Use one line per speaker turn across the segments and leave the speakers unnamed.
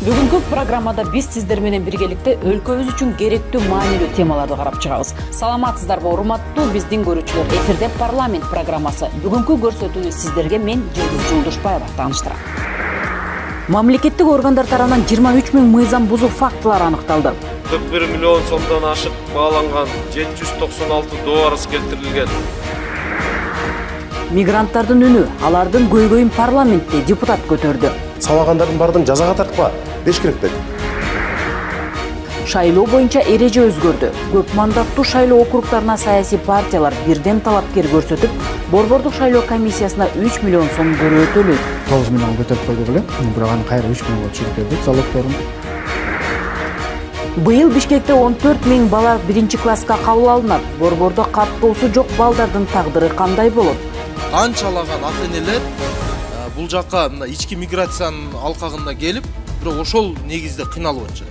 Бүгүнкү программада биз сиздер менен биргеликте өлкөбүз үчүн керектүү маанилүү темаларды карап чыгабыз. Саламатсыздарбы, урматтуу биздин көрүүчүлөр. Эфирде парламент программасы. Бүгүнкү көрсөтүүнү сиздерге мен Жылдыз Жолдошбаева тааныштырам. Мамлекеттик органдар тарабынан 23 000 мыйзам бузуу фактылары аныкталды.
41 миллион сомдон ашык бааланган 796 доо арыз келтирилген.
Мигранттардын үнү, алардын көйгөйүн парламентте депутат көтөрдү.
Сабагандардын бардын жазага тартпа, деш керек деп.
Шайлоо боюнча эреже өзгөрдү. Көп мандаттуу шайлоо округтарына саясий партиялар бирден талапкер көрсөтүп, Борбордук шайлоо комиссиясына 3 миллион сом көрүү төлөйт.
9 миллион көтөрүп койдук эле. Бирок аны кайра 3 миллионго чыгырдык залогдорун.
Быйыл Бишкекте 14 000 бала 1-класска кабыл алынат. Борбордо каттоосу жок балдардын тагдыры кандай болот?
Канчалаган ата-энелер бул жакка мына ички миграциянын алкагында келип, бирок ошол негизде кыйналып атышат.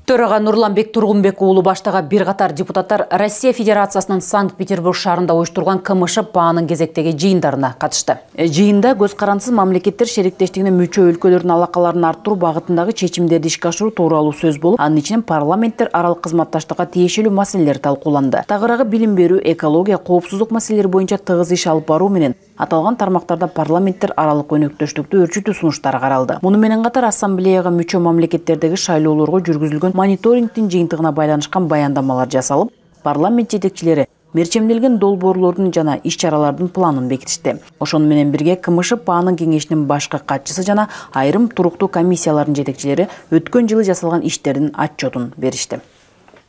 Төрага Нурланбек Тургунбек уулу баштаган бир катар депутаттар Россия Федерациясынын Санкт-Петербург шаарында уюштурган КМШ ПААнын кезектеги жыйындарына катышты. Жыйында көз карансыз мамлекеттер шериктештигине мүчө өлкөлөрдүн алакаларын арттыруу багытындагы чечимдерди ишке ашыруу тууралуу сөз болуп, анын ичинен парламенттер аралык кызматташтыкка тиешелүү маселелер талкууланды. Тагыраагы билим берүү, экология, коопсуздук маселелери боюнча тыгыз иш алып баруу менен аталган тармактарда парламенттер аралык өнөктөштүктү өрчүтүү сунуштары каралды. Муну менен катар ассамблеяга мүчө мамлекеттердеги шайлоолорго жүргүзүлгөн мониторингдин жыйынтыгына байланышкан баяндамалар жасалып, парламент жетекчилери мерчемделген долбоорлордун жана иш-чаралардын планын бекитишти. Ошону менен бирге КМШ ПААнын кеңешинин башкы катчысы жана айрым туруктуу комиссиялардын жетекчилери өткөн жылы жасалган иштердин отчетун беришти.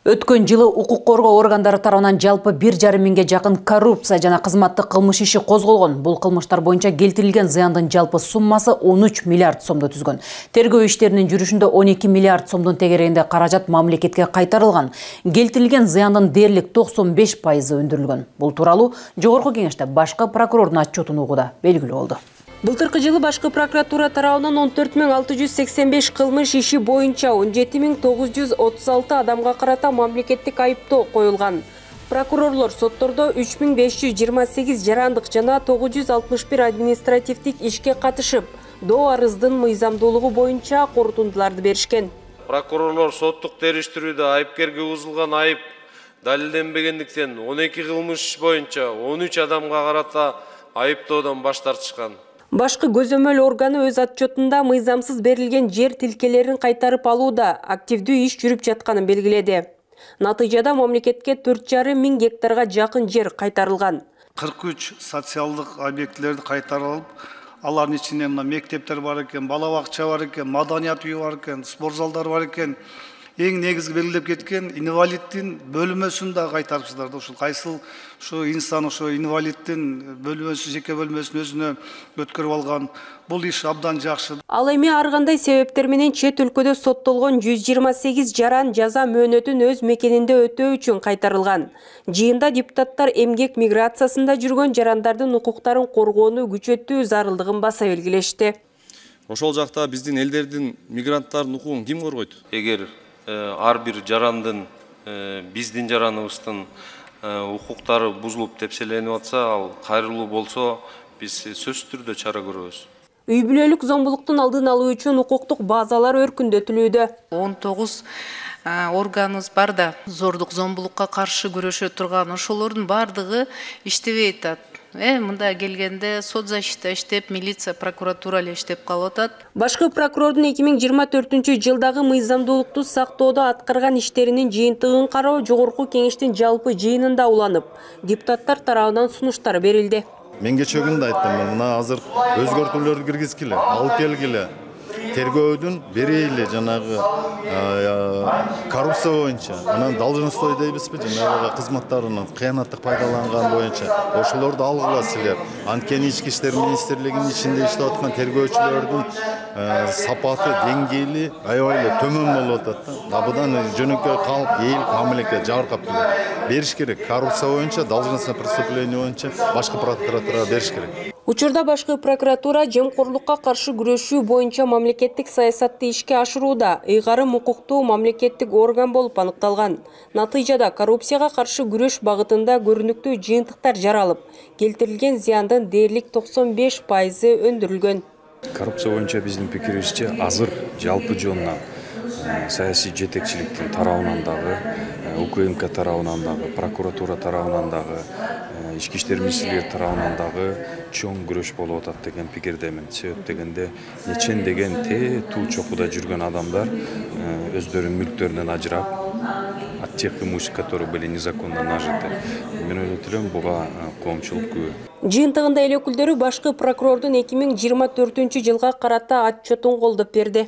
Өткөн жылы укук коргоо органдары тарабынан жалпы 1,5 миңге жакын коррупция жана кызматтык кылмыш иши козголгон. Бул кылмыштар боюнча келтирилген зыяндын жалпы суммасы 13 миллиард сомду түзгөн. Тергөө иштеринин жүрүшүндө 12 миллиард сомдун тегерегинде каражат мамлекетке кайтарылган. Келтирилген зыяндын дээрлик 95% өндүрүлгөн. Бул тууралуу Жогорку Кеңеште башкы прокурордун отчетун угууда белгилүү болду. Былтыркы жылы башкы прокуратура тарабынан 14 685 кылмыш иши боюнча 17 936 адамга карата мамлекеттик айыптоо коюлган. Прокурорлор соттордо 3528 жарандык жана 961 административдик ишке катышып, доо арыздын мыйзамдуулугу боюнча корутундуларды беришкен.
Прокурорлор соттук териштирүүдө айыпкерге угузулган айып далилденбегендиктен 12 кылмыш боюнча 13 адамга карата айыптоодон баш тартышкан.
Башкы көзөмөл органы өз отчетунда мыйзамсыз берилген жер тилкелерин кайтарып алууда активдүү иш жүрүп жатканын белгиледи. Натыйжада мамлекетке 4,5 миң гектарга жакын жер кайтарылган.
43 социалдык объектилерди кайтарылып, алардын ичинде мектептер бар экен, бала бакча бар экен, маданият үйү бар экен, спорт залдары бар экен. Эң негизги белгилеп кеткен инвалиддин бөлмөсүн да кайтарыпсыздар. Ушул кайсыл ушу инсан ушу инвалиддин бөлмөсү, жеке бөлмөсүн өзүнө өткөрүп алган. Бул иш абдан жакшы.
Ал эми ар кандай себептер менен чет өлкөдө соттолгон 128 жаран жаза мөөнөтүн өз мекенинде өтөө үчүн кайтарылган. Жыйында депутаттар эмгек миграциясында жүргөн жарандардын укуктарын коргоону күчөтүү зарылдыгын баса белгилешти.
Ошол жакта биздин элдердин мигранттардын укугун ким коргойт?
Эгер ар бир жарандын биздин жараныбыздын укуктары бузулуп тепселенип атса, ал кайрылуу болсо, биз сөзсүз түрдө чара көрөбүз.
Үй бүлөлүк зомбулуктун алдын алуу үчүн укуктук базалар өркүндөтүлүүдө.
19 органыбыз бар да, зордук зомбулукка каршы күрөшө турган, ошолордун бардыгы иштебей атат. Мында келгенде сот защита иштеп, милиция, прокуратура эле иштеп калып атат.
Башкы прокурордун 2024-жылдагы мыйзамдуулукту сактоодо аткарган иштеринин жыйынтыгын кароо Жогорку Кеңештин жалпы жыйынында уланып, депутаттар тарабынан сунуштар берилди.
Мен кечээ күндө айттым, мына азыр өзгөртүүлөрдү киргизгиле, алып келгиле. Тергөөдүн берейли жанагы коррупция боюнча, анан должностной дейбизби, жанагы кызматтарынын кыянаттык пайдаланган боюнча ошолорду алгыла силер. Анткени ички иштер министрлигинин ичинде иштеп аткан тергөөчүлөрдүн сапаты, деңгээли аябай эле төмөн болуп атат да. Абыдан жөнөкөй калп, эл мамлекет жабыркап бериш керек. Коррупция боюнча, должностное преступление боюнча башкы прокуратурага бериш керек.
Учурда башкы прокуратура жемкорлукка каршы күрөшүү боюнча мамлекеттик саясатты ишке ашырууда ыйгарым укуктуу мамлекеттик орган болуп аныкталган. Натыйжада коррупцияга каршы күрөш багытында көрүнүктүү жыйынтыктар жаралып, келтирилген зыяндын дээрлик 95% өндүрүлгөн.
Коррупция боюнча биздин пикирибизче азыр жалпы жонуна саясий жетекчиликтин тарабынан дагы, УКМК тарабынан дагы, прокуратура тарабынан дагы, ички иштер министрлиги тарабынан дагы чоң күрөш болуп атат деген пикирдемин. Себеп дегенде нечен деген туу чокуда жүргөн адамдар өздөрүнүн мүлктөрүнөн ажырап, от тех имуществ, которые были незаконно нажиты. Мен ойлойт элем буга коомчулук күбө.
Жыйынтыгында эл өкүлдөрү башкы прокурордун 2024-жылга карата отчетун колдоп берди.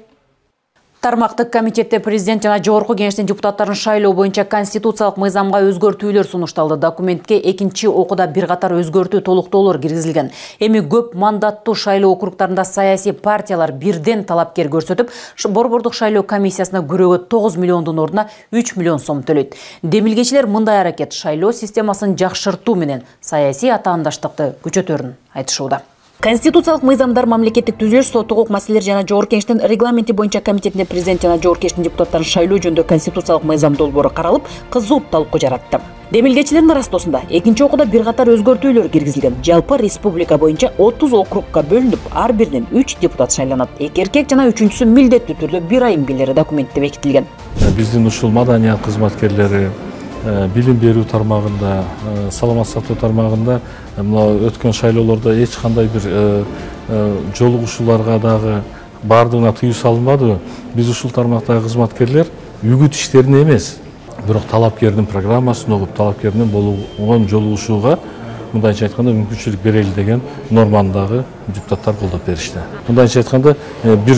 Тармактык комитетте президент жана жогорку кеңештин депутаттарын шайлоо боюнча конституциялык мыйзамга өзгөртүүлөр сунушталды. Документке экинчи окууда бир катар өзгөртүү толуктоолор киргизилген. Эми көп мандаттуу шайлоо округтарында саясий партиялар бирден талапкер көрсөтүп, борбордук шайлоо комиссиясына күрөөгө 9 миллиондун ордуна 3 миллион сом төлөйт. Демилгечилер мындай аракет шайлоо системасын жакшыртуу менен саясий атаандаштыкты күчөтөрүн айтышууда. Конституциялык мыйзамдар мамлекеттик түзүлүш, сот укук маселелер жана жогорку кеңештин регламенти боюнча комитетинде президент жана жогорку кеңештин депутаттарын шайлоо жөнүндө конституциялык мыйзам долбоору каралып, кызуу талкуу жаратты. Демилгечилердин арастосунда экинчи окууда бир катар өзгөртүүлөр киргизилген. Жалпы республика боюнча 30 округка бөлүнүп, ар биринен 3 депутат шайланат. 2 эркек жана 3-үчүсү милдеттүү түрдө 1 айым келери документте бекитилген.
Биздин ушул маданият кызматкерлери билим берүү тармагында, саламат сактоо тармагында өткөн шайлоолордо эч кандай бир жолугушууларга дагы бардыгына тыюу салынбады. Биз ушул тармактагы кызматкерлер үгүт иштерин эмес, бирок талапкердин программасын угуп, талапкердин болгон жолугушууга мындайча айтканда мүмкүнчүлүк берели деген норманы дагы депутаттар колдоп беришти. Мындайча айтканда бир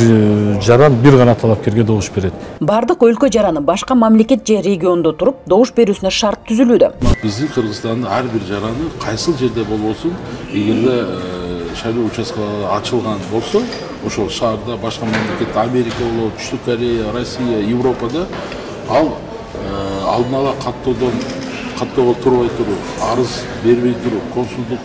жаран бир гана талапкерге добуш берет.
Бардык өлкө жараны башка мамлекет же региондо туруп добуш берүүсүнө шарт түзүлүүдө.
Биздин Кыргызстандын ар бир жараны кайсыл жерде болбосун, эгерде шайлоо участкалары ачылган болсо, ошол шаарда башка мамлекет, Америка болобу, Түштүк Корея, Россия, Европада ал алдын ала каттоого турбай туруп, арыз бербей туруп, консулдук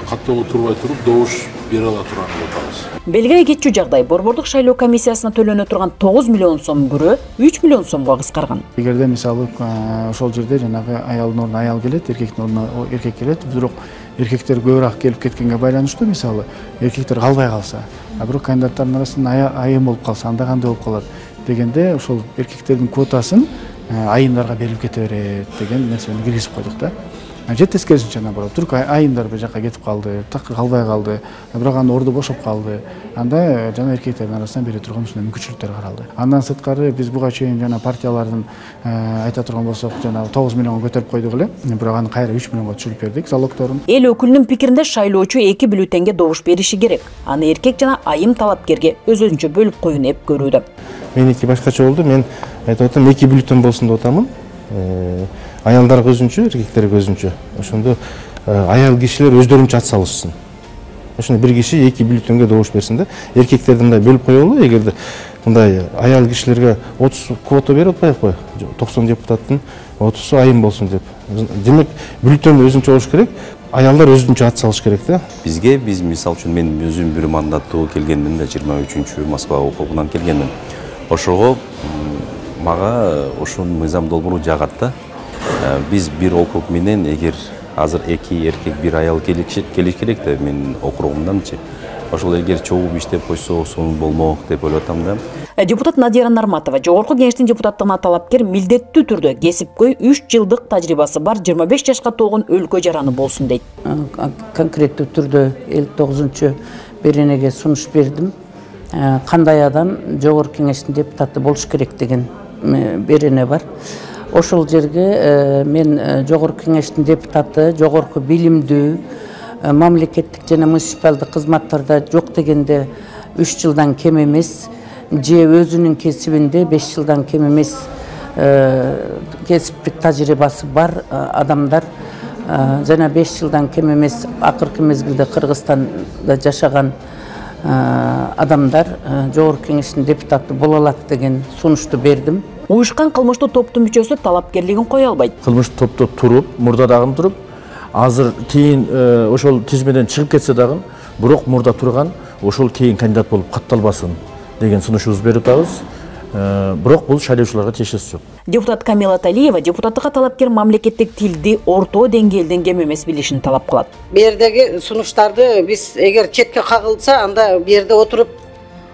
каттоого турбай туруп добуш бере ала турганын атабыз.
Белгилей кетчү жагдай борбордук шайлоо комиссиясына төлөнө турган 9 миллион сом күрөө 3 миллион сомго кыскарган.
Эгерде мисалы ошол жерде жанагы аялдын ордуна аял келет, эркектин ордуна эркек келет, бирок эркектер көбүрөөк келип кеткенге байланыштуу, мисалы эркектер калбай калса, бирок кандидаттардын арасында айым болуп калса, анда кандай болуп калат дегенде ошол эркектердин квотасын айымдарга берилип кете берет деген нерсени киргизип койдук да. Же тескерисинче наоборот, түрк айымдар бир жакка кетип калды, такыр калбай калды, бирок анын орду бошоп калды. Анда жана эркектердин арасынан бере турган ушундай мүмкүнчүлүктөр каралды. Андан сырткары биз буга чейин жана партиялардын айта турган болсок, жана 9 миллионго көтөрүп койдук эле, бирок аны кайра 3 миллионго түшүрүп бердик залогторун.
Эл өкүлүнүн пикиринде шайлоочу 2 бюллетенге добуш бериши керек. Аны эркек жана айым талапкерге өз-өзүнчө бөлүп коюуну эп көрүүдө.
Меники башкача болду. Мен айтып атам 2 бюллетен болсун деп атамын. Аялдарга өзүнчө, эркектерге өзүнчө. Ошондо аял кишилер өздөрүнчө ат салышсын. Ошондо бир киши 2 бюллетенге добуш берсин да. Эркектерди мындай бөлүп коелу, эгерде мындай аял кишилерге 30 квота берип атпайбы? 90 депутаттын 30-су айым болсун деп. Демек, бюллетен өзүнчө болуш керек. Аялдар өзүнчө ат салыш керек да.
Биз мисал үчүн мен өзүм бир мандаттуу келгенмин да, 23-чү Москва округунан келгенмин. Ошого мага ошол мыйзам долбоору жагат да. Биз бир округ менен эгер азыр 2 эркек 1 аял келиш керек да, мен округумданчы. Ошол эгер чогуу иштеп койсо сонун болмок деп ойлоп атам да.
Депутат Надира Нарматова жогорку кеңештин депутаттыгына талапкер милдеттүү түрдө кесипкөй 3 жылдык тажрыйбасы бар 25 жашка толгон өлкө жараны болсун дейт.
Конкреттүү түрдө 59-чу беренеге сунуш бердим. Кандай адам жогорку кеңештин депутаты болуш керек деген берене бар. Ошол жерге мен жогорку кеңештин депутаты, жогорку билимдүү, мамлекеттик жана муниципалдык кызматтарда жок дегенде 3 жылдан кем эмес, же өзүнүн кесибинде 5 жылдан кем эмес кесиптик тажрыйбасы бар адамдар жана 5 жылдан кем эмес акыркы мезгилде Кыргызстанда жашаган адамдар жогорку кеңештин депутаты боло алат деген сунушту бердим.
Уюшкан кылмыштуу топтун мүчөсү талапкерлигин кое албайт.
Кылмыштуу топто туруп, мурда дагы туруп, азыр кийин ошол тизмеден чыгып кетсе дагы, бирок мурда турган ошол кийин кандидат болуп катталбасын деген сунушубуз берип атабыз. бирок бул шайлоочуларга тиешеси жок.
Депутат Камила Талиева депутаттыкка талапкер мамлекеттик тилди орто деңгээлден кем эмес билишин талап кылат.
Бу жердеги сунуштарды биз эгер четке кагылса, анда бу жерде отуруп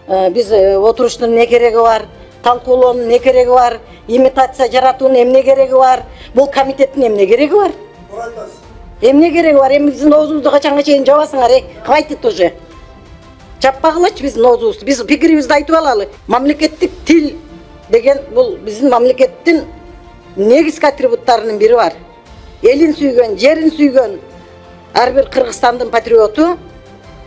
биз отуруштун не кереги бар, талкуулоонун не кереги бар, имитация жаратуунун эмне кереги бар, бул комитеттин эмне кереги бар? Эмне кереги бар? Эми биздин оозубузду качанга чейин жабасыңар, хватит уже. Жаппагылачы биздин оозубузду. Биз пикирибизди айтып алалы. Мамлекеттик тил деген бул биздин мамлекеттин негизги атрибуттарынын бири бар. Элин сүйгөн, жерин сүйгөн ар бир Кыргызстандын патриоту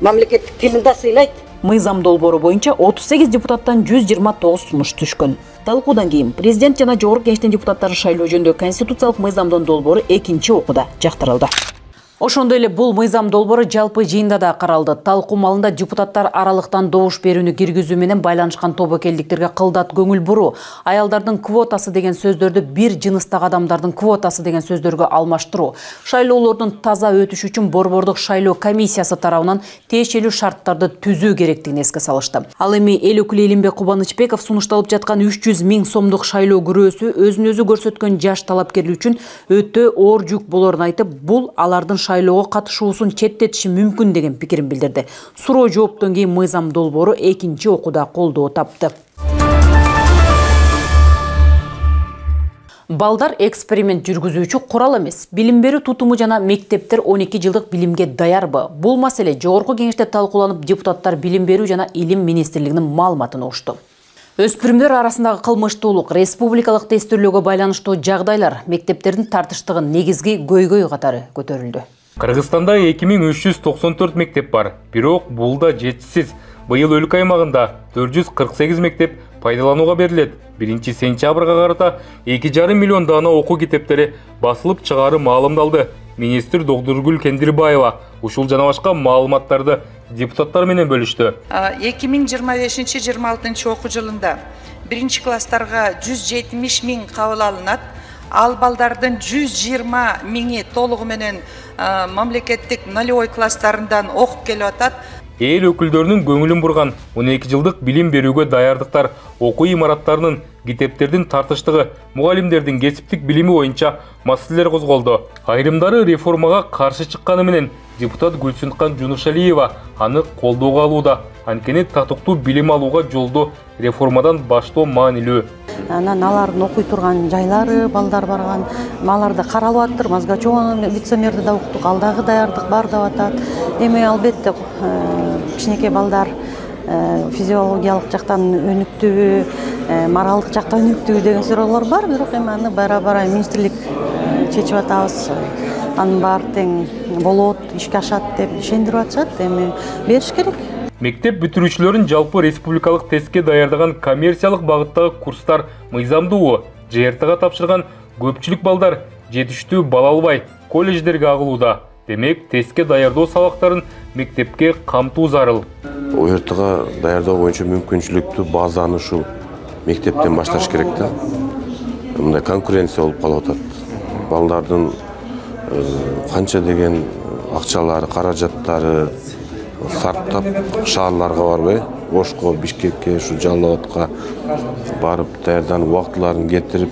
мамлекеттик тилин да сыйлайт.
Мыйзам долбоору боюнча 38 депутаттан 129 сунуш түшкөн. Талкуудан кийин президент жана жогорку кеңештин депутаттары шайлоо жөнүндө конституциялык мыйзамдын долбоору экинчи окууда жактырылды. Ошондой эле бул мыйзам долбоору жалпы жыйында да каралды. Талкуу малында депутаттар аралыктан добуш берүүнү киргизүү менен байланышкан тобокелдиктерге кылдат көңүл буруу, аялдардын квотасы деген сөздөрдү бир жыныстагы адамдардын квотасы деген сөздөргө алмаштыруу, шайлоолордун таза өтүшү үчүн борбордук шайлоо комиссиясы тарабынан тиешелүү шарттарды түзүү керектигин эске салышты. Ал эми эл өкүлү Элимбек Кубанычбеков сунушталып жаткан 300 000 сомдук шайлоо күрөөсү өзүн өзү көрсөткөн жаш талапкерлер үчүн өтө оор жүк болорун айтып, бул алардын шайлоого катышуусун четтетиши мүмкүн деген пикирин билдирди. Суроо жооптон кийин мыйзам долбоору экинчи окууда колдоо тапты. Балдар эксперимент жүргүзүүчү курал эмес. Билим берүү тутуму жана мектептер 12 жылдык билимге даярбы? Бул маселе жогорку кеңеште талкууланып, депутаттар билим берүү жана илим министрлигинин маалыматын угушту. Өспүрүмдөр арасындагы кылмыштуулук, республикалык тестөөлөөгө байланыштуу жагдайлар, мектептердин тартыштыгын негизги көйгөй катары көтөрүлдү.
Кыргызстанда 2394 мектеп бар, бирок бул да жетишсиз. Быйыл өлкө аймагында 448 мектеп пайдаланууга берилет. 1-сентябрга карата 2,5 миллион дана окуу китептери басылып чыгаары маалымдалды. Министр Доктургүл Кендирбаева ушул жана башка маалыматтарды депутаттар менен бөлүштү.
2025-26 окуу жылында 1-класстарга 170 000 кабыл алынат. Ал балдардын 120 000 толугу менен мамлекеттик нолевой класстарынан окуп келип атат.
Эл өкүлдөрүнүн көңүлүн бурган 12 жылдык билим берүүгө даярдыктар, окуу имараттарынын, китептердин тартыштыгы, мугалимдердин кесиптик билими боюнча маселелер козголду. Айрымдары реформага каршы чыкканы менен депутат Гүлсүнткан Жунушалиева аны колдоого алууда. Анткени татыктуу билим алууга жолду реформадан баштоо маанилүү.
Анан алардын окуй турган жайлары, балдар барган, аларды каралып аттыр. Мазгачева вице-мэрди да уктук, алдагы даярдык бар деп атат. Эми албетте кичинекей балдар физиологиялык жактан өнүктүбү, моралдык жактан өнүктүбү деген суроолор бар, бирок эми аны бара-бара министрлик чечип атабыз. Анын баары тең болот, ишке ашат деп ишендирип атышат. Эми бериш керек.
Мектеп бүтүрүүчүлөрүн жалпы республикалык тестке даярдаган коммерциялык багыттагы курстар мыйзамдуу. ЖРТга тапшырган көпчүлүк балдар жетиштүү бала албай колледждерге агылууда. Демек, тестке даярдоо сабактарын мектепке камтуу зарыл.
ОРТга даярдоо боюнча мүмкүнчүлүктүү базаны ушул мектептен башташ керек да. Мындай конкуренция болуп калып атат. Балдардын канча деген акчалары, каражаттары сарптап шаарларга барбай, Ошко, Бишкекке, ушу Жалал Абадка барып даярданып убактыларын кетирип,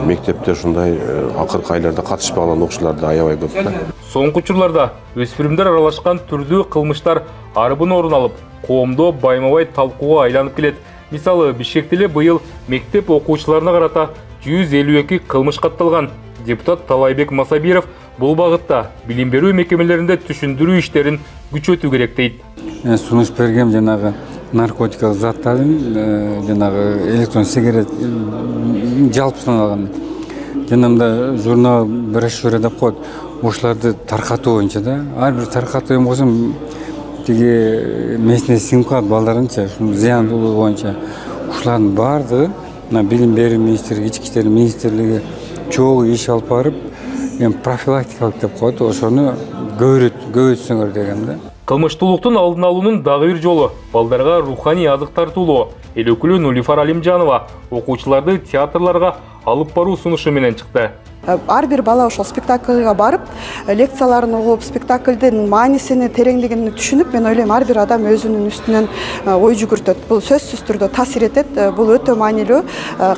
мектепте ушундай акыркы айларда катышпаган окуучуларды аябай көп да.
Соңку учурларда өспүрүмдөр аралашкан түрдүү кылмыштар арбын орун алып, коомдо байма-бай талкууга айланып келет. Мисалы, Бишкекте эле быйыл мектеп окуучуларына карата 152 кылмыш катталган. Депутат Талайбек Масабиров бул багытта билим берүү мекемелеринде түшүндүрүү иштерин күчөтүү керек дейт.
Сунуш берген жанагы наркотикалык заттарын, жанагы электрон сигарет жалпысынан алган. Жанагындай журнал брошюра деп коет. Ошоларды таркатуу боюнча да. Ар бир таркатуу эми болсо тиги месине сиңип калат балдарынча, зыяндуулугу боюнча. Ушулардын баардыгы билим берүү министрлиги, ички иштер министрлиги чогуу иш алып барып, профилактикалык деп коет, ошону көбөйтсөңөр деген да.
Кылмыштуулуктун алдын алуунун дагы бир жолу балдарга руханий азык тартуулоо. Эл өкүлү Нулифар Алимжанова окуучуларды театрларга алып баруу сунушу менен чыкты.
Ар бир бала ошол спектакльга барып, лекцияларын угуп, спектакльдин маанисини, тереңдигин түшүнүп, мен ойлойм, ар бир адам өзүнүн үстүнөн ой жүгүртөт. Бул сөзсүз түрдө таасир этет. Бул өтө маанилүү.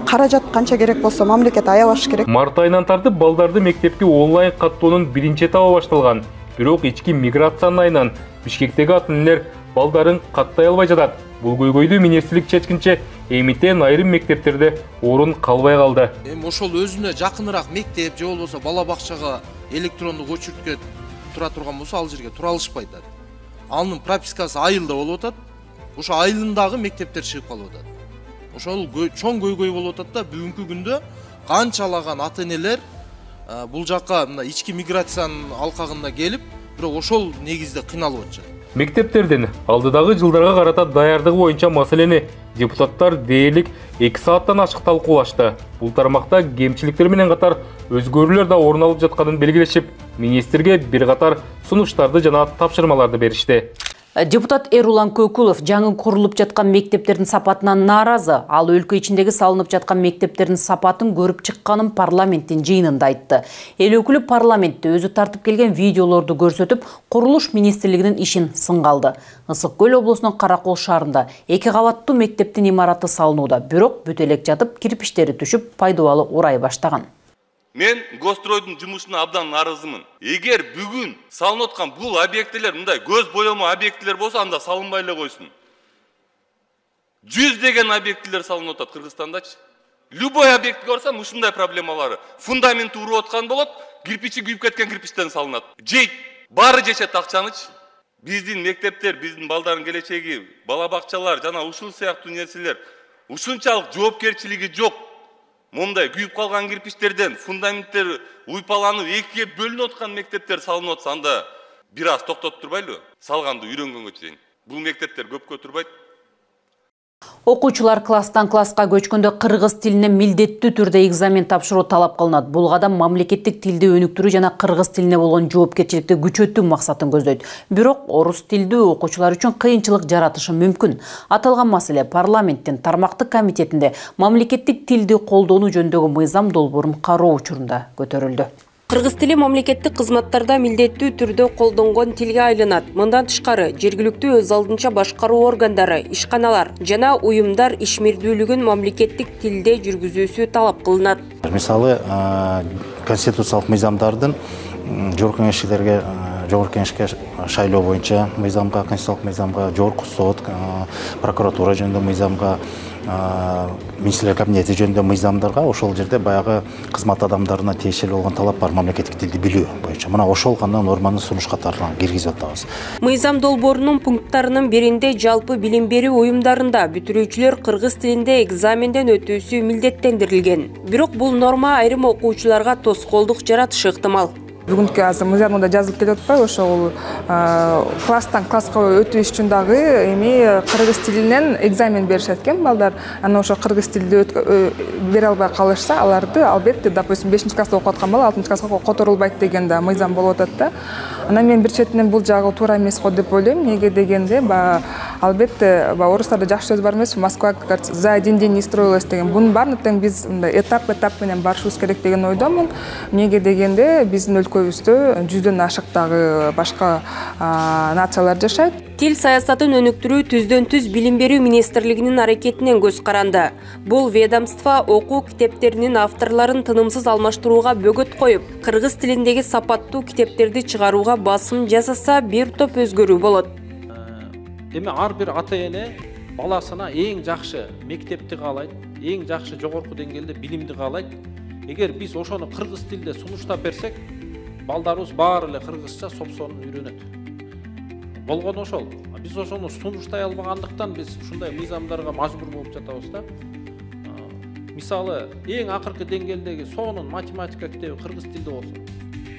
Каражат канча керек болсо, мамлекет аябаш керек.
Март айынан тартып балдарды мектепке онлайн каттоонун биринчи этабы башталган. Бирок ички миграциянын айынан Бишкектеги ата-энелер балдарын каттай албай жатат. Бул көйгөйдү министрлик чечкинче эмитен айрым мектептерде орун калбай калды.
Ошол өзүнө жакыныраак мектеп же болбосо бала бакчага электрондук очередке тура турган болсо, ал жерге тура алышпайт. Анын пропискасы айылда болуп атат. Ошо айылындагы мектептер чыгып калып атат. Ошол чоң көйгөй болуп атат да, бүгүнкү күндө канчалаган ата-энелер бул жакка мына ички миграциянын алкагында келип, бирок ошол негизде кыйналып атышат.
Мектептерден алдыдагы жылдарга карата даярдыгы боюнча маселени депутаттар дээрлик 2 сааттан ашык талкуулашты. Бул тармакта кемчиликтер менен катар өзгөрүүлөр да орун алып жатканын белгилешип, министрге бир катар сунуштарды жана тапшырмаларды беришти.
Депутат Эрулан Көкулов жаңы курулуп жаткан мектептердин сапатынан нааразы. Ал өлкө ичиндеги салынып жаткан мектептердин сапатын көрүп чыкканын парламенттин жыйынында айтты. Эл өкүлү парламентте өзү тартып келген видеолорду көрсөтүп, курулуш министрлигинин ишин сынга алды. Ысык Көл облусунун Каракол шаарында 2 кабаттуу мектептин имараты салынууда, бирок бүт элек жатып, кирпиштери түшүп, пайдубалы урай баштаган.
Мен Гостройдун жумушуна абдан нааразымын. Эгер бүгүн салынып аткан бул объектилер мындай көз боёмо объектилер болсо, анда салынбай эле койсун. 100 деген объектилер салынып атат Кыргызстандачы. Любой объект көрсөм ушундай проблемалары. Фундаменти уруп аткан болот, кирпичи күйүп кеткен кирпичтен салынат. Жейт, баары жешет акчанычы. Биздин мектептер, биздин балдардын келечеги, бала бакчалар жана ушул сыяктуу нерселер ушунчалык жоопкерчилиги жок. Мындай күйүп калган кирпичтерден фундаменттер уйпаланып экиге бөлүнүп аткан мектептер салынып атса, анда бир аз токтотуп турбайлыбы? Салганды үйрөнгөнгө чейин. Бул мектептер көпкө турбайт.
Окуучулар класстан класска көчкөндө кыргыз тилине милдеттүү түрдө экзамен тапшыруу талап кылынат. Бул кадам мамлекеттик тилди өнүктүрүү жана кыргыз тилине болгон жоопкерчиликти күчөтүү максатын көздөйт. Бирок орус тилдүү окуучулар үчүн кыйынчылык жаратышы мүмкүн. Аталган маселе парламенттин тармактык комитетинде мамлекеттик тилди колдонуу жөнүндөгү мыйзам долбоорун кароо учурунда көтөрүлдү.
Кыргыз тили мамлекеттик кызматтарда милдеттүү түрдө колдонгон тилге айланат. Мындан тышкары, жергиликтүү өз алдынча башкаруу органдары, ишканалар жана уюмдар ишмердүүлүгүн мамлекеттик тилде жүргүзүүсү талап кылынат.
Мисалы, конституциялык мыйзамдардын жогорку кеңешке шайлоо боюнча мыйзамга, конституциялык мыйзамга, жогорку сот, прокуратура жөнүндө мыйзамга, министрлер кабинети жөнүндө мыйзамдарга ошол жерде баягы кызмат адамдарына тиешелүү болгон талап бар, мамлекеттик тилди билүү боюнча. Мына ошол гана норманы сунуш катарына киргизип атабыз.
Мыйзам долбоорунун пункттарынын биринде жалпы билим берүү уюмдарында бүтүрүүчүлөр кыргыз тилинде экзаменден өтүүсү милдеттендирилген. Бирок бул норма айрым окуучуларга тоскоолдук жаратышы ыктымал.
Бүгүнкү азыр мыйзамда жазылып келип атпайбы, ошол класстан класска өтүш үчүн дагы эми кыргыз тилинен экзамен беришет экен балдар. Анан ошо кыргыз тилди бере албай калышса, аларды албетте, допустим, 5-класста окуп аткан бала 6-класска которулбайт деген да мыйзам болуп атат да. Анан мен бир четинен бул жагы туура эмес го деп ойлойм. Неге дегенде, албетте, орустарда жакшы сөз бар эмес, Москва за один день не строилась деген. Бунун баарын тең биз этап менен барышыбыз керек деген ойдомун. Неге дегенде, биздин өлкөбүздө 100дөн ашык дагы башка нациялар жашайт.
Тил саясатын өнүктүрүү түздөн-түз билим берүү министрлигинин аракетинен көз каранды. Бул ведомство окуу китептеринин авторлорун тынымсыз алмаштырууга бөгөт коюп, кыргыз тилиндеги сапаттуу китептерди чыгарууга басым жасаса, бир топ өзгөрүү болот.
Эми ар бир ата-эне баласына эң жакшы мектепти каалайт, эң жакшы жогорку деңгээлде билимди каалайт. Эгер биз ошону кыргыз тилде сунуштап берсек, балдарыбыз баары эле кыргызча сопсонун үйрөнөт. Болгону ошол. Биз ошону сунуштай албагандыктан биз ушундай мыйзамдарга мажбур болуп жатабыз да. Мисалы, эң акыркы деңгээлдеги сонун математика китеби кыргыз тилде болсун,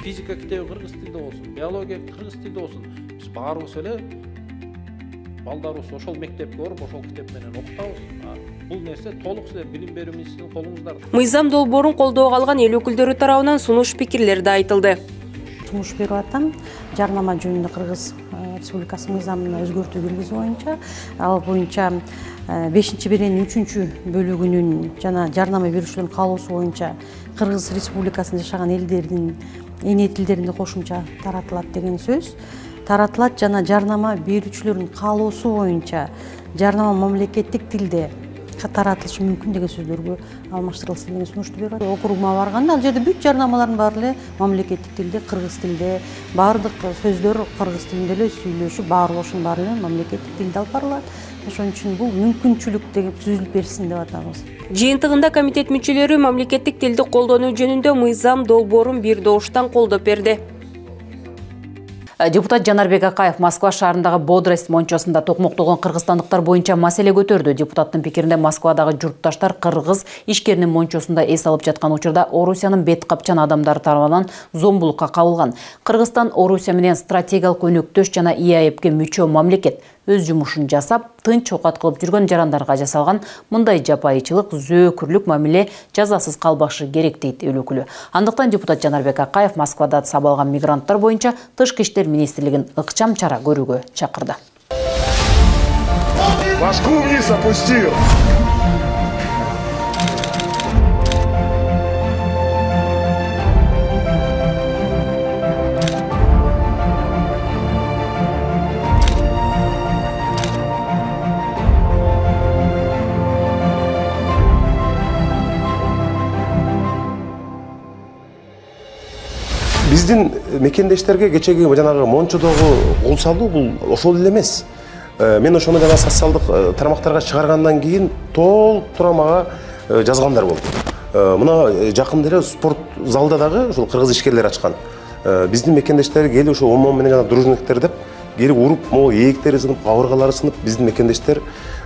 физика китеби кыргыз тилде болсун, биология кыргыз тилде болсун. Биз баарыбыз эле балдарыбыз ошол мектепке барып, ошол китеп менен окутабыз. Бул нерсе толук силер билим берүү министринин колуңуздарда.
Мыйзам долбоорун колдоого алган эл өкүлдөрү тарабынан сунуш пикирлер да айтылды.
Сунуш берип атам, жарнама жөнүндө кыргыз Республикасы мыйзамына өзгөртүү киргизүү боюнча, ал боюнча 5-беренин 3-бөлүгүнүн жана жарнама берүүчүлөрдүн каалоосу боюнча Кыргыз Республикасында жашаган элдердин эне тилдеринде кошумча таратылат деген сөз. Таратылат жана жарнама берүүчүлөрдүн каалоосу боюнча жарнама мамлекеттик тилде таратылышы мүмкүн деген сөздөргө алмаштырылсын деген сунушту берип атат. Округума барганда ал жерде бүт жарнамалардын баары эле мамлекеттик тилде, кыргыз тилде, баардык сөздөр кыргыз тилинде эле сүйлөшүп, баары ошонун баары эле мамлекеттик тилде алып барылат. Ошон үчүн бул мүмкүнчүлүк деп түзүлүп берсин деп атабыз.
Жыйынтыгында комитет мүчөлөрү мамлекеттик тилди колдонуу жөнүндө мыйзам долбоорун бир добуштан колдоп берди.
Депутат Жанарбек Акаев Москва шаарындагы Бодрость мончосунда токмоктолгон кыргызстандыктар боюнча маселе көтөрдү. Депутаттын пикиринде Москвадагы журтташтар кыргыз ишкеринин мончосунда эс алып жаткан учурда Орусиянын бет капчан адамдары тарабынан зомбулукка кабылган. Кыргызстан Орусия менен стратегиялык өнөктөш жана ИАЭПке мүчө мамлекет. Өз жумушун жасап, тынч окат кылып жүргөн жарандарга жасалган мындай жапайычылык, зөөкүрлүк мамиле жазасыз калбашы керек дейт эл өкүлү. Андыктан депутат Жанарбек Акаев Москвада сабалган мигранттар боюнча Тышкы иштер министрлигин ыкчам чара көрүүгө чакырды.
Башку вниз опустил.
Биздин мекендештерге кечеги жанагы мончодогу кол салуу бул ошол эле эмес. Мен ошону жана социалдык тармактарга чыгаргандан кийин толтура мага жазгандар болду. Мына жакында эле спорт залда дагы ошол кыргыз ишкерлер ачкан. Биздин мекендештер келип ошо ОМОН менен жана дружниктер деп келип уруп, могу ээктери сынып, кабыргалары сынып, биздин мекендештер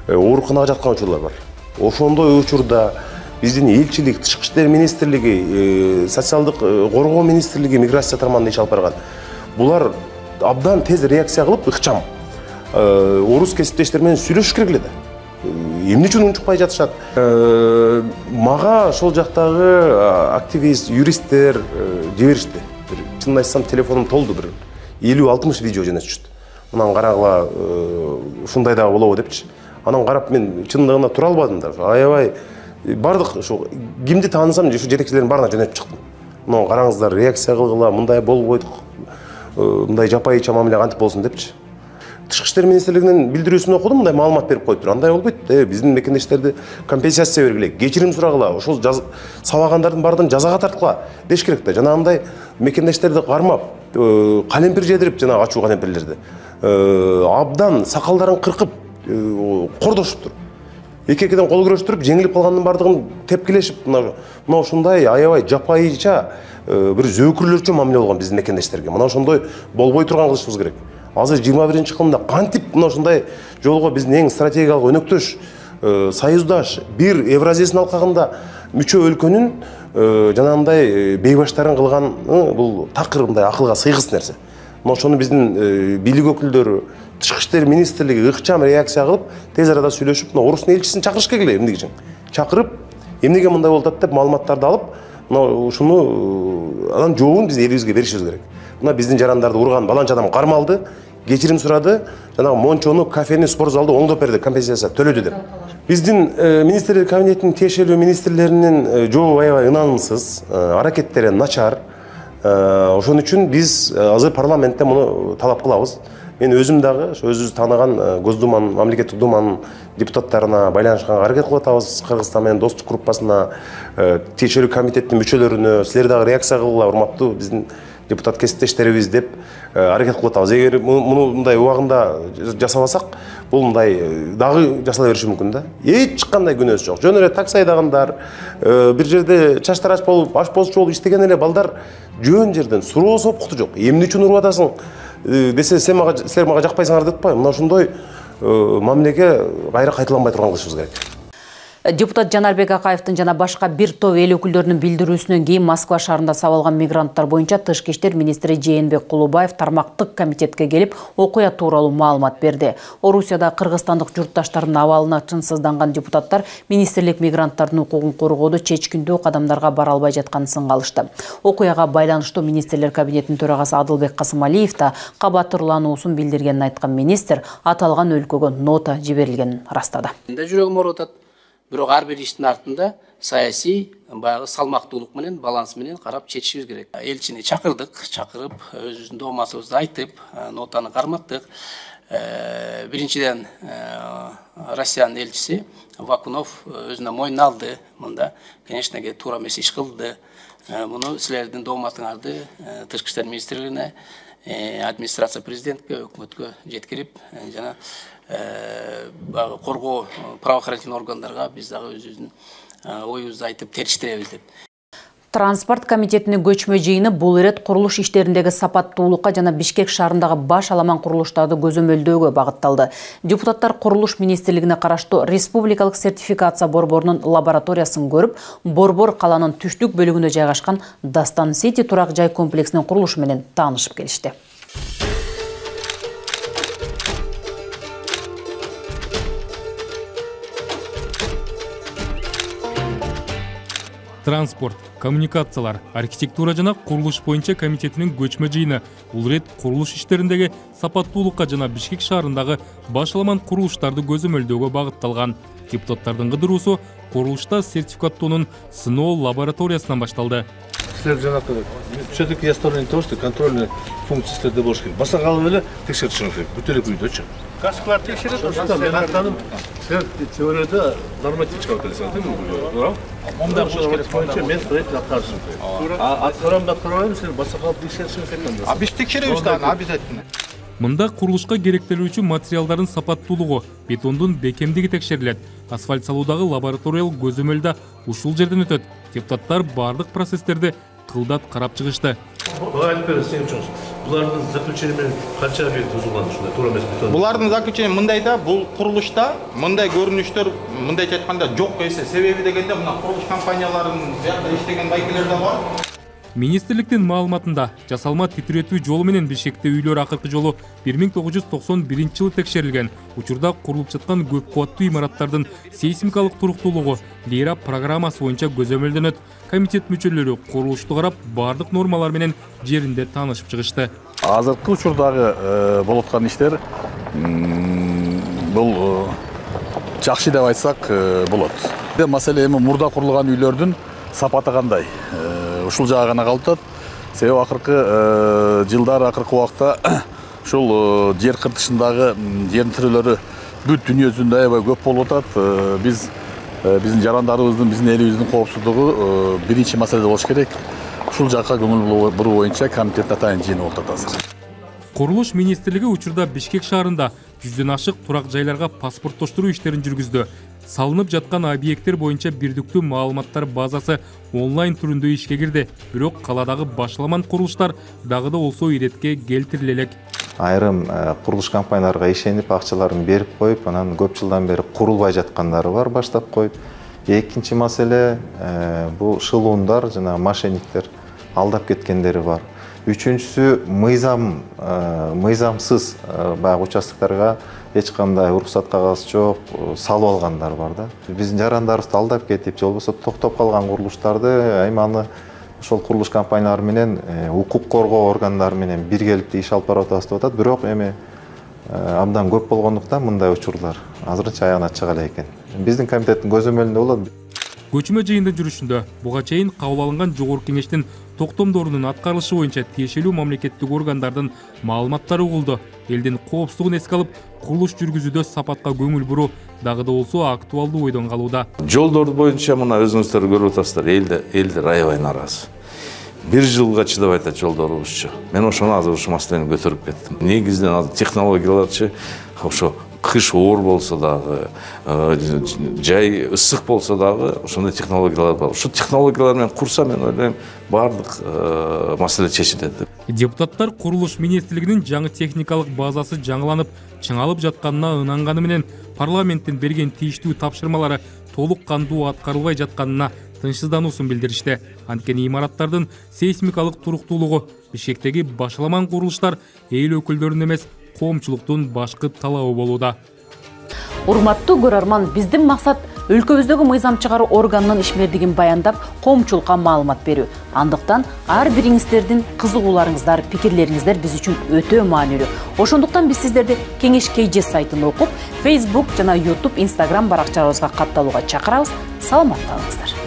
ооруканага жаткан учурлар бар. Ошондой учурда биздин элчилик, Тышкы иштер министрлиги, социалдык коргоо министрлиги миграция тармагында иш алып барган. Булар абдан тез реакция кылып, ыкчам орус кесиптештер менен сүйлөшүш керек эле да. Эмне үчүн унчукпай жатышат? Мага ошол жактагы активист, юристтер жиберишти. Чынын айтсам, телефонум толду, бир 50-60 видео жөнөтүшүптү. Мынан карагыла, ушундай дагы болобу депчи. Анан карап мен чындыгында тура албадым да. Аябай бардык ушу кимди таанысам, ушу жетекчилердин баарына жөнөтүп чыктым. Мына караңыздар, реакция кылгыла, мындай болбойт, мындай жапайыча мамиле кантип болсун депчи. Тышкы иштер министрлигинин билдирүүсүн окудум, мындай маалымат берип коюптур. Андай болбойт. Биздин мекендештерди компенсация бергиле, кечирим сурагыла, ошол сабагандардын баардыгын жазага тарткыла деш керек да. Жанагындай мекендештерди кармап, калемпир жедирип, жанагы ачуу калемпирлерди абдан сакалдарын кыркып кордошуптур. Эки-экиден кол күрөштүрүп, жеңилип калгандын баардыгын тепкилешип, мына ушундай аябай жапайыча бир зөөкүрлөрчө мамиле болгон биздин мекендештерге. Мына ошондой болбой турган кылышыбыз керек. Азыр 21-кылымда кантип мына ушундай жолго биздин эң стратегиялык өнөктөш, союздаш, бир Евразиясынын алкагында мүчө өлкөнүн жанагындай бейбаштарын кылган бул такыр мындай акылга сыйгыс нерсе. Мына ошону биздин бийлик өкүлдөрү, Тышкы иштер министрлиги ыкчам реакция кылып, тез арада сүйлөшүп, мына Орустун элчисин чакырыш керек эле эмне үчүн. Чакырып, эмнеге мындай болуп атат деп маалыматтарды алып, мына ушуну анан жообун биздин элибизге беришибиз керек. Мына биздин жарандарды урган баланча адам кармалды, кечирим сурады, жанагы мончону, кафени, спорт залды оңдоп берди, компенсация төлөдү деп. Биздин министрлер кабинетинин тиешелүү министрлеринин жообу аябай ынанымсыз, аракеттери начар. Ошон үчүн биз азыр парламентте муну талап кылабыз. Мен өзүм дагы өзүбүз тааныган Госдуманын, мамлекеттик думанын депутаттарына байланышканга аракет кылып атабыз. Кыргызстан менен достук группасына, тиешелүү комитеттин мүчөлөрүнө силер дагы реакция кылгыла, урматтуу биздин депутат кесиптештерибиз деп аракет кылып атабыз. Эгер муну мындай убагында жасабасак, бул мындай дагы жасала бериши мүмкүн да. Эч кандай күнөөсү жок. Жөн эле такси айдагандар, бир жерде чачтарач болуп, ашпозчу болуп иштеген эле балдар жөн жерден суроо сопкуту жок. Эмне үчүн уруп атасың десе, силер мага жакпайсыңар деп атпайбы? Мына ошондой мамилеге кайра кайталанбай турган кылышыбыз керек.
Депутат Жанарбек Акаевдин жана башка бир топ эл өкүлдөрүнүн билдирүүсүнөн кийин Москва шаарында сабалган мигранттар боюнча Тышкы иштер министри Жээнбек Кулубаев тармактык комитетке келип, окуя тууралуу маалымат берди. Орусияда кыргызстандык журтташтардын абалына чынсызданган депутаттар министрлик мигранттардын укугун коргоодо чечкиндүү кадамдарга бара албай жатканын сынга алышты. Окуяга байланыштуу министрлер кабинетинин төрагасы Адылбек Касымалиев да кабатырлануусун билдиргенин айткан министр аталган өлкөгө нота жиберилгенин растады.
Бирок ар бир иштин артында саясий баягы салмактуулук менен, баланс менен карап чечишибиз керек. Элчини чакырып, өзүбүздүн дооматыбызды айтып, нотаны карматтык. Биринчиден Россиянын элчиси Вакунов өзүнө мойнуна алды. Мында, конечно, туура эмес иш кылды. Муну силердин дооматыңарды Тышкы иштер министрлигине, администрация президентке, өкмөткө жеткирип, жана коргоо правоохранительный органдарга биз дагы өзүбүздүн оюбузду айтып териштиребиз деп.
Транспорт комитетинин көчмө жыйыны бул ирет курулуш иштериндеги сапаттуулукка жана Бишкек шаарындагы баш аламан курулуштарды көзөмөлдөөгө багытталды. Депутаттар курулуш министрлигине караштуу республикалык сертификация борборунун лабораториясын көрүп, борбор каланын түштүк бөлүгүндө жайгашкан Дастан Сити турак жай комплексинин курулушу менен таанышып келишти.
Транспорт, коммуникациялар, архитектура жана курулуш боюнча комитетинин көчмө жыйыны бул ирет курулуш иштериндеги сапаттуулукка жана Бишкек шаарындагы баш аламан курулуштарды көзөмөлдөөгө багытталган. Депутаттардын кыдыруусу курулушта сертификаттоонун сыноо лабораториясынан башталды.
Силер жанагы все-таки я сторонник того, что контрольный функция силерде болуш керек. Баса калып эле текшертишиңиз керек. Бүт эле үйдөчү. Каскалар текшерет. Мен айтканым, силер теорияда норматив чыгарып бересиңер, туура? Мында болуш керек боюнча мен строитель аткарышым керек. Аткарабайм, силер баса калып текшертишиңиз керек.
А биз текшеребиз да, обязательно.
Мында курулушка керектелүүчү материалдардын сапаттуулугу, бетондун бекемдиги текшерилет. Асфальт салуудагы лабораториялык көзөмөлдө ушул жерден өтөт. Депутаттар бардык процесстерди кылдат карап чыгышты.
Альбер, сен үчүн булардын заключение менен канча объект бузулган ушундай туура эмес бетон?
Булардын заключение мындай да, бул курулушта мындай көрүнүштөр, мындайча айтканда жок эсе. Себеби дегенде мына курулуш компанияларынын бuyakta иштеген байкелер да бар.
Министрликтин маалыматында жасалма титиретүү жолу менен Бишкекте үйлөр акыркы жолу 1991-жылы текшерилген. Учурда курулуп жаткан көп кубаттуу имараттардын сейсмикалык туруктуулугу Лера программасы боюнча көзөмөлдөнөт. Комитет мүчөлөрү курулушту карап, бардык нормалар менен жеринде таанышып чыгышты.
Азыркы учурдагы болуп аткан иштер бул жакшы деп айтсак болот. Маселе эми мурда курулган үйлөрдүн сапаты кандай? Ушул жагы гана калып атат. Себеби акыркы жылдар, акыркы убакта ушул жер кыртышындагы жердин тирелери бүт дүйнөсүндө аябай көп болуп атат. Биздин жарандарыбыздын, биздин элибиздин коопсуздугу биринчи маселе болуш керек. Ушул жакка көңүл буруу боюнча комитет атайын жыйын болуп атат азыр.
Курулуш министрлиги учурда Бишкек шаарында 100дөн ашык турак жайларга паспорттоштуруу иштерин жүргүздү. Салынып жаткан объекттер боюнча бирдиктүү маалыматтар базасы онлайн түрүндө ишке кирди. Бирок каладагы башаламан курулуштар дагы да болсо иретке келтириле элек.
Айрым курулуш компанияларга ишенип акчаларын берип коюп, анан көп жылдан бери курулбай жаткандары бар, баштап коюп. Экинчи маселе бул шылуундар жана мошенниктер алдап кеткендери бар. Үчүнчүсү мыйзамсыз баягы участоктарга эч кандай уруксат кагазы жок, салып алгандар бар да. Биздин жарандарыбызды алдап кетип, же болбосо токтоп калган курулуштарды айманы ошол курулуш компаниялары менен укук коргоо органдары менен биргеликте иш алып барып атабыз деп атат. Бирок эми абдан көп болгондуктан мындай учурлар азырынча аягына чыга элек экен. Биздин комитеттин көзөмөлүндө болот.
Көчмө жыйындын жүрүшүндө буга чейин кабыл алынган жогорку кеңештин токтомдорунун аткарылышы боюнча тиешелүү мамлекеттик органдардын маалыматтары угулду. Элдин коопсуздугун эске алып, курулуш жүргүзүүдө сапатка көңүл буруу дагы да болсо актуалдуу ойдон калууда.
Жолдорду боюнча мына өзүңүздөр көрүп атасыздар, элдер аябай нааразы. 1 жылга чыдабай атат жолдорубузчу. Мен ошону азыр ушу маселени көтөрүп кеттим. Негизинен азыр технологияларчы ошо кыш оор болсо дагы, жай ысык болсо дагы ошондой технологиялар бар. Ушу технологиялар менен курса, мен ойлойм, бардык маселе чечилет.
Депутаттар курулуш министрлигинин жаңы техникалык базасы жаңыланып, чыңалып жатканына ынанганы менен парламенттин берген тийиштүү тапшырмалары толук кандуу аткарылбай жатканына тынчсыздануусун билдиришти. Анткени имараттардын сейсмикалык туруктуулугу Бишкектеги башаламан курулуштар эл өкүлдөрүнүн эмес, коомчулуктун башкы талабы болууда.
Урматтуу көрөрман, биздин максат өлкөбүздөгү мыйзам чыгаруу органынын ишмердигин баяндап, коомчулукка маалымат берүү. Андыктан ар бириңиздердин кызыгууларыңыздар, пикирлериңиздер биз үчүн өтө маанилүү. Ошондуктан биз сиздерди Кеңеш KG сайтын окуп, Facebook жана YouTube, Instagram баракчаларыбызга катталууга чакырабыз. Саламатта болуңуздар.